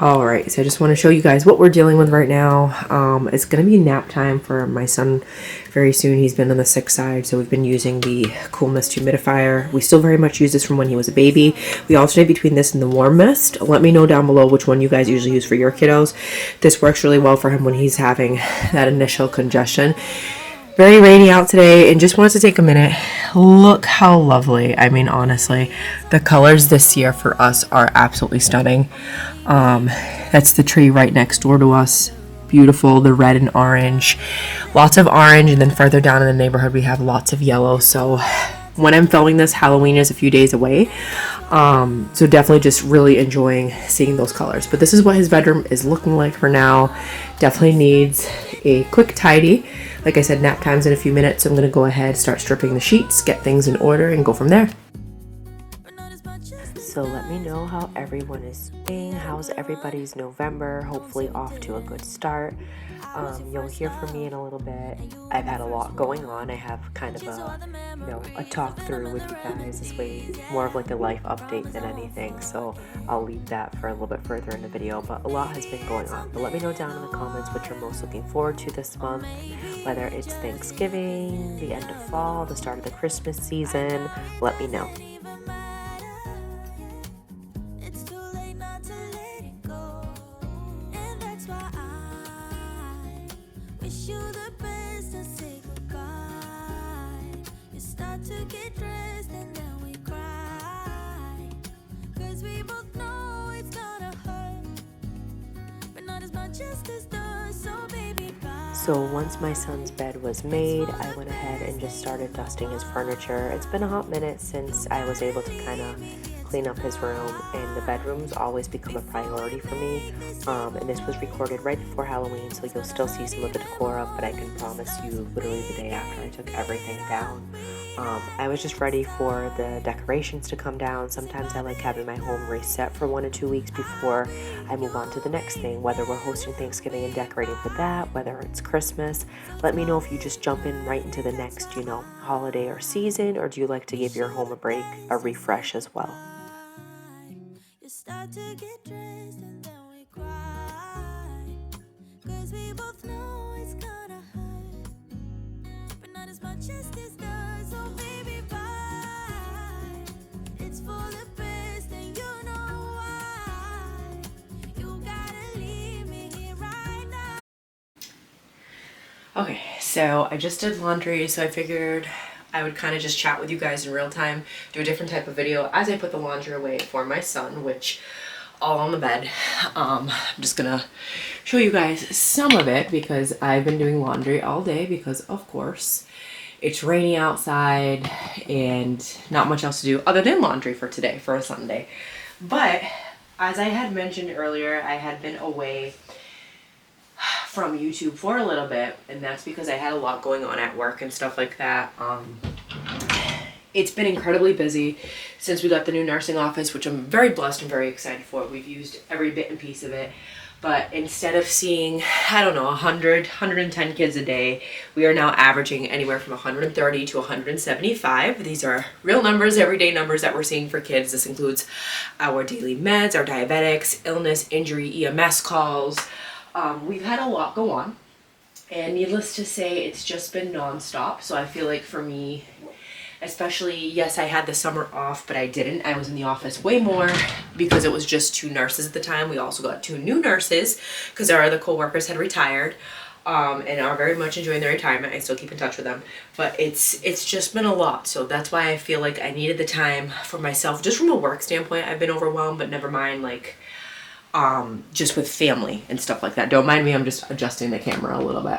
Alright, so I just want to show you guys what we're dealing with right now. It's going to be nap time for my son very soon. He's been on the sick side, so we've been using the Cool Mist humidifier. We still very much use this from when he was a baby. We alternate between this and the Warm Mist. Let me know down below which one you guys usually use for your kiddos. This works really well for him when he's having that initial congestion. Very rainy out today, and just wanted to take a minute. Look how lovely. I mean, honestly, the colors this year for us are absolutely stunning. That's the tree right next door to us. Beautiful, the red and orange. Lots of orange, and then further down in the neighborhood we have lots of yellow. So when I'm filming this, Halloween is a few days away. So definitely just really enjoying seeing those colors. But this is what his bedroom is looking like for now. Definitely needs a quick tidy. Like I said, nap time's in a few minutes, so I'm going to go ahead, start stripping the sheets, get things in order, and go from there. So let me know how everyone is doing. How's everybody's November? Hopefully off to a good start. You'll hear from me in a little bit. I've had a lot going on. I have kind of a talk through with you guys. This way, more of like a life update than anything. So I'll leave that for a little bit further in the video. But a lot has been going on. But let me know down in the comments what you're most looking forward to this month. Whether it's Thanksgiving, the end of fall, the start of the Christmas season. Let me know. To get dressed and then we cry, 'cause we both know it's gonna hurt, but not as much as this does, so baby bye. So once my son's bed was made, I went ahead and just started dusting his furniture. It's been a hot minute since I was able to kind of clean up his room, and the bedroom's always become a priority for me. And this was recorded right before Halloween, so you'll still see some of the decor up, but I can promise you literally the day after I took everything down. I was just ready for the decorations to come down. Sometimes I like having my home reset for 1 or 2 weeks before I move on to the next thing, whether we're hosting Thanksgiving and decorating for that, whether it's Christmas. Let me know if you just jump in right into the next, holiday or season, or do you like to give your home a break, a refresh as well? You start to get dressed and then we cry, 'cause we both know it's gonna hurt, but not as much as this does, so baby bye. It's for the best and you know why. You gotta leave me here right now. Okay, so I just did laundry, so I figured I would kind of just chat with you guys in real time, do a different type of video as I put the laundry away for my son, which all on the bed. I'm just gonna show you guys some of it because I've been doing laundry all day because of course it's rainy outside and not much else to do other than laundry for today, for a Sunday. But as I had mentioned earlier, I had been away from YouTube for a little bit, and that's because I had a lot going on at work and stuff like that. It's been incredibly busy since we got the new nursing office, which I'm very blessed and very excited for. We've used every bit and piece of it, but instead of seeing, 110 kids a day, we are now averaging anywhere from 130 to 175. These are real numbers, everyday numbers that we're seeing for kids. This includes our daily meds, our diabetics, illness, injury, EMS calls. We've had a lot go on, and needless to say, it's just been nonstop. So I feel like for me, especially, yes, I had the summer off, but I didn't. I was in the office way more because it was just 2 nurses at the time. We also got 2 new nurses because our other co-workers had retired, and are very much enjoying their retirement. I still keep in touch with them, but it's just been a lot. So that's why I feel like I needed the time for myself. Just from a work standpoint, I've been overwhelmed, but never mind, like, just with family and stuff like that. Don't mind me, I'm just adjusting the camera a little bit.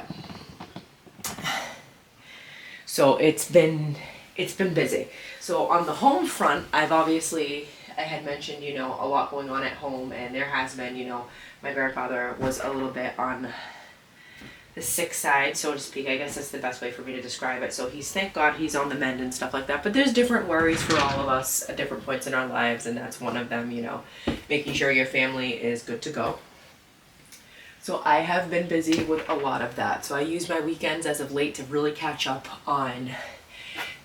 So it's been busy. So on the home front, I had mentioned, a lot going on at home, and there has been, my grandfather was a little bit on the sick side, so to speak. I guess that's the best way for me to describe it. So thank God he's on the mend and stuff like that. But there's different worries for all of us at different points in our lives, and that's one of them, making sure your family is good to go. So I have been busy with a lot of that. So I use my weekends as of late to really catch up on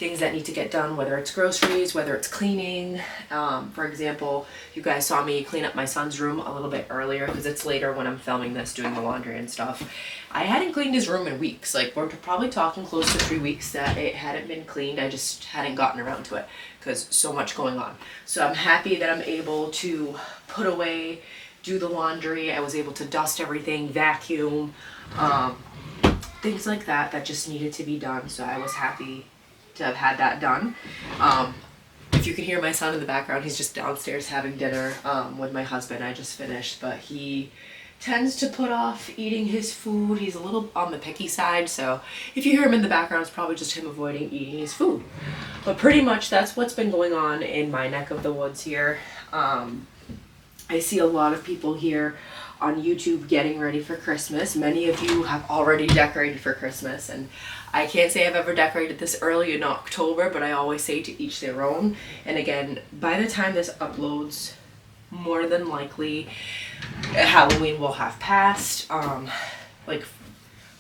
things that need to get done, whether it's groceries, whether it's cleaning. For example, you guys saw me clean up my son's room a little bit earlier because it's later when I'm filming this, doing the laundry and stuff. I hadn't cleaned his room in weeks. Like, we're probably talking close to 3 weeks that it hadn't been cleaned. I just hadn't gotten around to it because so much going on. So I'm happy that I'm able to put away, do the laundry. I was able to dust everything, vacuum, things like that that just needed to be done. So I was happy to have had that done. If you can hear my son in the background, he's just downstairs having dinner with my husband. I just finished, but he tends to put off eating his food. He's a little on the picky side, so if you hear him in the background, it's probably just him avoiding eating his food. But pretty much that's what's been going on in my neck of the woods here. I see a lot of people here on YouTube getting ready for Christmas. Many of you have already decorated for Christmas, and I can't say I've ever decorated this early in October, but I always say to each their own. And again, by the time this uploads, more than likely Halloween will have passed. Like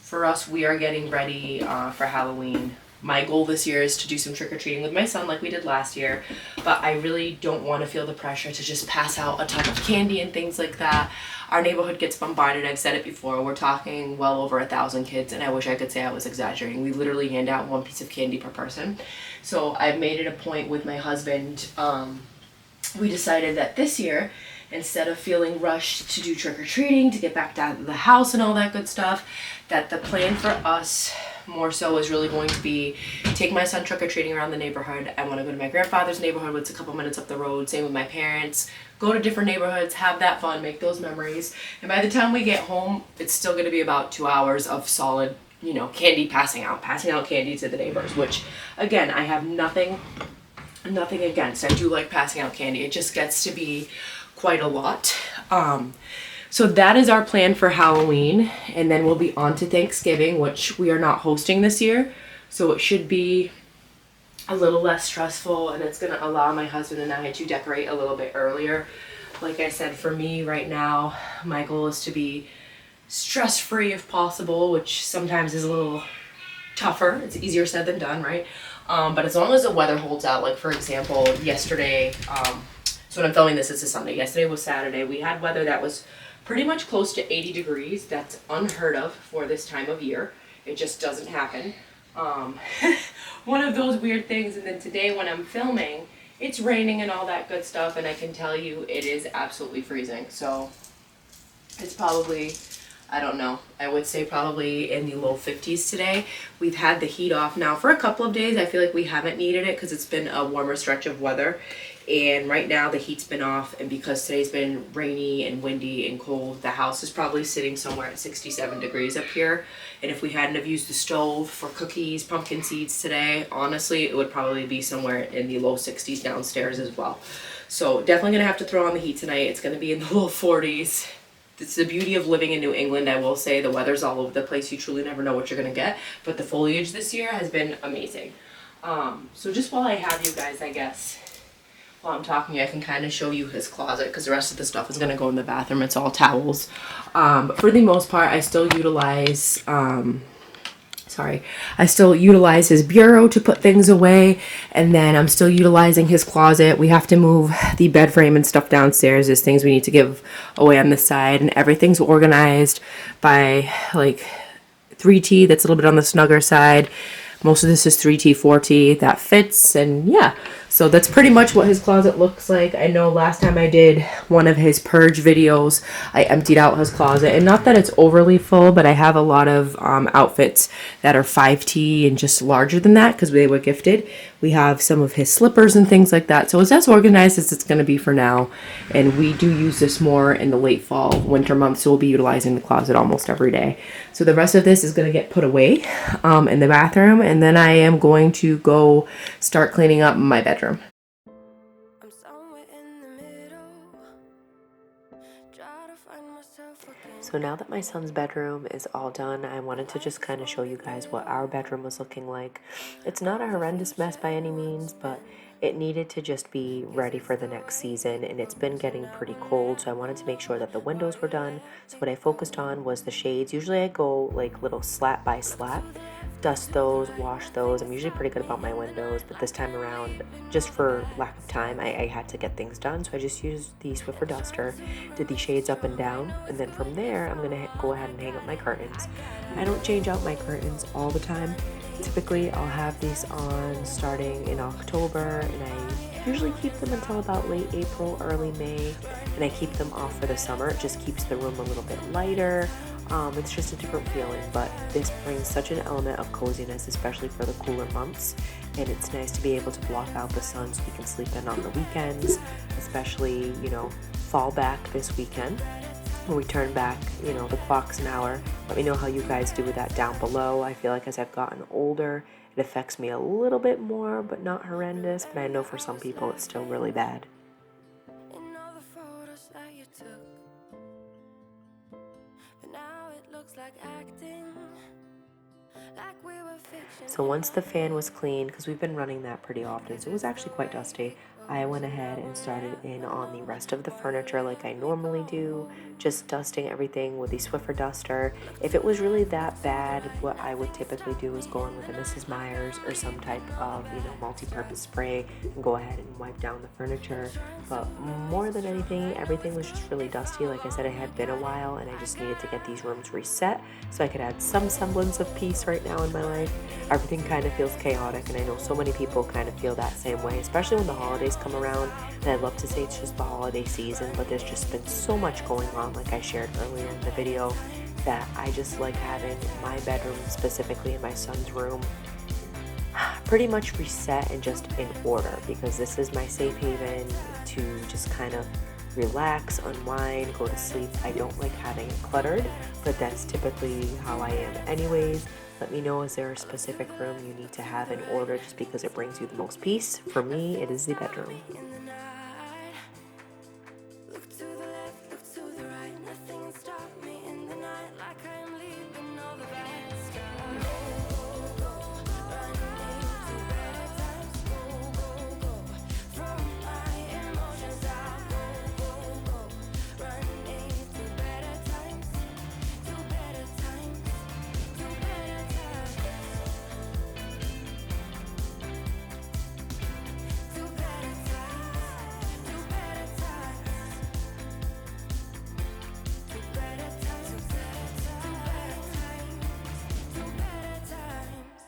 for us, we are getting ready for Halloween. My goal this year is to do some trick-or-treating with my son like we did last year, but I really don't want to feel the pressure to just pass out a ton of candy and things like that. Our neighborhood gets bombarded. I've said it before. We're talking well over 1,000 kids, and I wish I could say I was exaggerating. We literally hand out 1 piece of candy per person. So I've made it a point with my husband. We decided that this year, instead of feeling rushed to do trick-or-treating, to get back down to the house and all that good stuff, that the plan for us more so is really going to be take my son trick-or-treating around the neighborhood. I want to go to my grandfather's neighborhood, which is a couple minutes up the road. Same with my parents. Go to different neighborhoods, have that fun, make those memories. And by the time we get home, it's still going to be about 2 hours of solid, you know, candy passing out candy to the neighbors, which again, I have nothing against. I do like passing out candy. It just gets to be quite a lot. So that is our plan for Halloween, and then we'll be on to Thanksgiving, which we are not hosting this year. So it should be a little less stressful, and it's going to allow my husband and I to decorate a little bit earlier. Like I said, for me right now, my goal is to be stress-free if possible, which sometimes is a little tougher. It's easier said than done, right? But as long as the weather holds out, like for example, yesterday, so when I'm filming this, it's a Sunday. Yesterday was Saturday. We had weather that was pretty much close to 80 degrees. That's unheard of for this time of year. It just doesn't happen. One of those weird things. And then today when I'm filming, it's raining and all that good stuff, and I can tell you it is absolutely freezing. So it's probably, I don't know, I would say probably in the low 50s today. We've had the heat off now for a couple of days. I feel like we haven't needed it because it's been a warmer stretch of weather. And right now the heat's been off, and because today's been rainy and windy and cold, the house is probably sitting somewhere at 67 degrees up here. And if we hadn't have used the stove for cookies, pumpkin seeds today, honestly, it would probably be somewhere in the low 60s downstairs as well. So definitely gonna have to throw on the heat tonight. It's gonna be in the low 40s. It's the beauty of living in New England. I will say the weather's all over the place. You truly never know what you're gonna get, but the foliage this year has been amazing. So just while I have you guys, I guess, while I'm talking, I can kind of show you his closet because the rest of the stuff is going to go in the bathroom. It's all towels. But for the most part, I still utilize, his bureau to put things away. And then I'm still utilizing his closet. We have to move the bed frame and stuff downstairs. There's things we need to give away on this side. And everything's organized by like 3T. That's a little bit on the snugger side. Most of this is 3T, 4T. That fits. And yeah. So that's pretty much what his closet looks like. I know last time I did one of his purge videos, I emptied out his closet. And not that it's overly full, but I have a lot of outfits that are 5T and just larger than that because they were gifted. We have some of his slippers and things like that. So it's as organized as it's going to be for now. And we do use this more in the late fall, winter months. So we'll be utilizing the closet almost every day. So the rest of this is going to get put away in the bathroom. And then I am going to go start cleaning up my bedroom. I'm somewhere in the middle. Try to find myself again. So now that my son's bedroom is all done, I wanted to just kind of show you guys what our bedroom was looking like. It's not a horrendous mess by any means, but it needed to just be ready for the next season, and it's been getting pretty cold, so I wanted to make sure that the windows were done. So what I focused on was the shades. Usually I go like little slat by slat, dust those, wash those. I'm usually pretty good about my windows, but this time around, just for lack of time, I had to get things done. So I just used the Swiffer duster, did the shades up and down, and then from there, I'm gonna go ahead and hang up my curtains. I don't change out my curtains all the time. Typically, I'll have these on starting in October, and I usually keep them until about late April, early May, and I keep them off for the summer. It just keeps the room a little bit lighter. It's just a different feeling, but this brings such an element of coziness, especially for the cooler months, and it's nice to be able to block out the sun so we can sleep in on the weekends, especially, you know, fall back this weekend. When we turn back, you know, the clock's an hour. Let me know how you guys do with that down below. I feel like as I've gotten older, it affects me a little bit more, but not horrendous. But I know for some people it's still really bad. In all the photos that you took, but now it looks like acting, like we were fiction. So once the fan was clean, because we've been running that pretty often, so it was actually quite dusty, I went ahead and started in on the rest of the furniture like I normally do, just dusting everything with the Swiffer duster. If it was really that bad, what I would typically do is go in with a Mrs. Myers or some type of, you know, multi-purpose spray and go ahead and wipe down the furniture. But more than anything, everything was just really dusty. Like I said, it had been a while and I just needed to get these rooms reset so I could add some semblance of peace right now in my life. Everything kind of feels chaotic, and I know so many people kind of feel that same way, especially when the holidays come around. And I'd love to say it's just the holiday season, but there's just been so much going on, like I shared earlier in the video, that I just like having my bedroom, specifically in my son's room, pretty much reset and just in order, because this is my safe haven to just kind of relax, unwind, go to sleep. I don't like having it cluttered, but that's typically how I am anyways. Let me know, is there a specific room you need to have in order just because it brings you the most peace? For me, it is the bedroom. In the night, look to the left, look to the right, nothing can stop me in the night, like I am leaving all the bad stuff. Go, go, running to better times. Go, go, go, from my emotions out. Go, go, go, running to better times, to better times, to better times, to better times, to better times, to better times, to better times.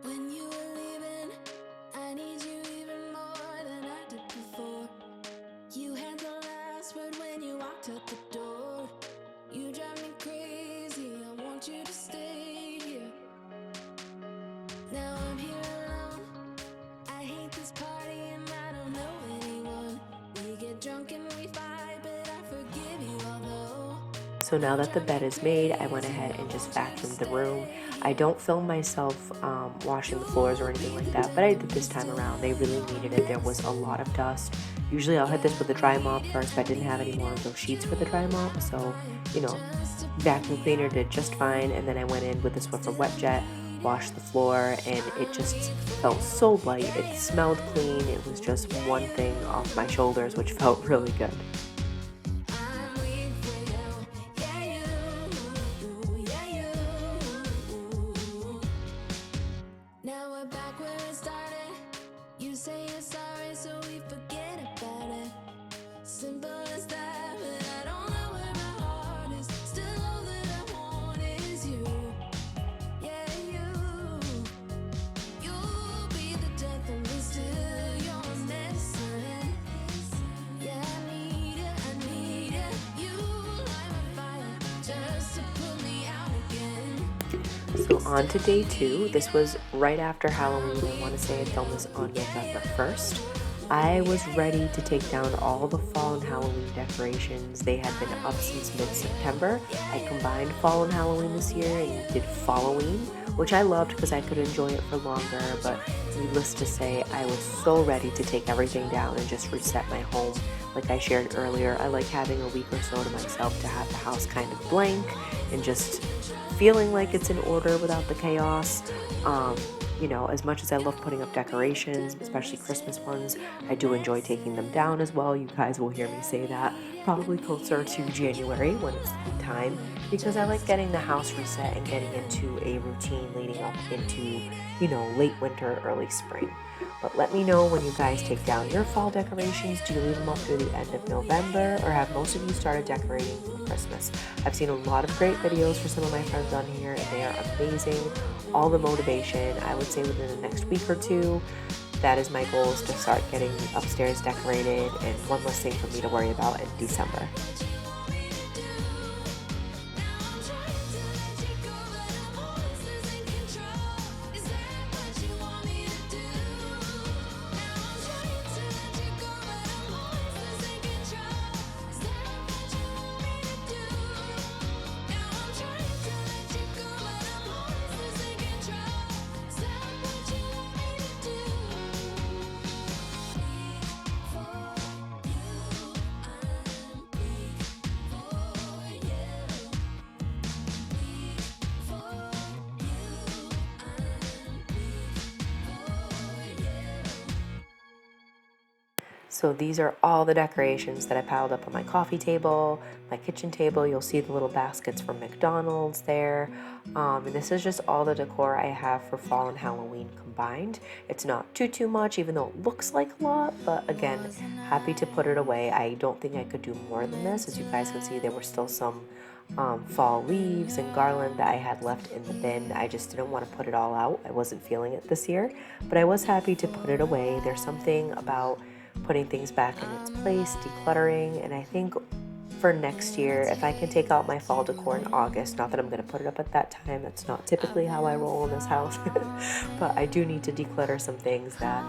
When you were leaving, I need you even more than I did before. You had the last word when you walked out the door. You drive me crazy, I want you to stay here. Now I'm here alone, I hate this party and I don't know anyone. We get drunk and we fight, but I forgive you although. So now that the bed is made, I went ahead and just vacuumed the room. I don't film myself washing the floors or anything like that, but I did this time around. They really needed it. There was a lot of dust. Usually I'll hit this with a dry mop first, but I didn't have any more of those sheets for the dry mop. So, you know, vacuum cleaner did just fine. And then I went in with the Swiffer wet jet, washed the floor, and it just felt so light. It smelled clean. It was just one thing off my shoulders, which felt really good. I'm weak for you, yeah you, yeah you. Now we're back where it started. You say you're sorry, so we forget about it. Simple as that, but I don't know where my heart is. Still all that I want is you, yeah you. You'll be the death of me, still your medicine. Yeah, I need it, you light my fire just to pull me out again. So on to day 2. This was right after Halloween. I want to say I filmed this on November 1st. I was ready to take down all the fall and Halloween decorations. They had been up since mid-September. I combined fall and Halloween this year and did Falloween, which I loved because I could enjoy it for longer, but needless to say, I was so ready to take everything down and just reset my home. Like I shared earlier, I like having a week or so to myself to have the house kind of blank and just feeling like it's in order without the chaos. you know, as much as I love putting up decorations, especially Christmas ones, I do enjoy taking them down as well. You guys will hear me say that probably closer to January when it's time, because I like getting the house reset and getting into a routine leading up into, you know, late winter, early spring. But let me know when you guys take down your fall decorations. Do you leave them up through the end of November, or have most of you started decorating for Christmas? I've seen a lot of great videos for some of my friends on here, and they are amazing. All the motivation, I would say within the next week or two, that is my goal, is to start getting upstairs decorated, and one less thing for me to worry about in December. So these are all the decorations that I piled up on my coffee table, my kitchen table. You'll see the little baskets from McDonald's there. And this is just all the decor I have for fall and Halloween combined. It's not too much, even though it looks like a lot, but again, happy to put it away. I don't think I could do more than this. As you guys can see, there were still some fall leaves and garland that I had left in the bin. I just didn't want to put it all out. I wasn't feeling it this year, but I was happy to put it away. There's something about putting things back in its place, decluttering, and I think for next year, if I can take out my fall decor in August, not that I'm going to put it up at that time, that's not typically how I roll in this house, but I do need to declutter some things that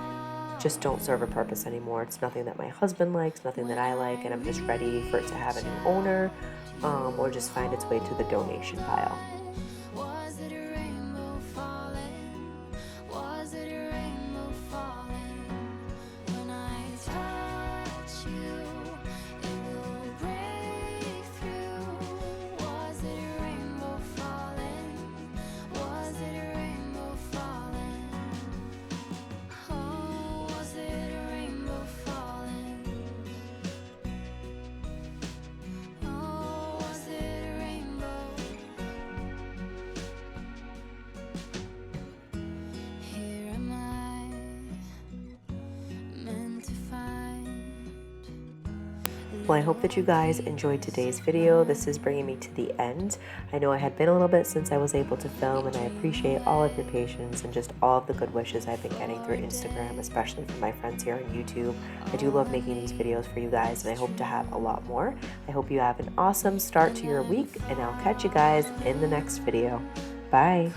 just don't serve a purpose anymore. It's nothing that my husband likes, nothing that I like, and I'm just ready for it to have a new owner, or just find its way to the donation pile. Was it a rainbow falling? Was it a rainbow falling? When I touch you, it will break through. Was it a rainbow falling? Was it a rainbow falling? Oh, was it a rainbow falling? Oh, was it a rainbow? Here am I, meant to find. Well, I hope that you guys enjoyed today's video. This is bringing me to the end. I know I had been a little bit since I was able to film, and I appreciate all of your patience and just all of the good wishes I've been getting through Instagram, especially from my friends here on YouTube. I do love making these videos for you guys, and I hope to have a lot more. I hope you have an awesome start to your week, and I'll catch you guys in the next video. Bye.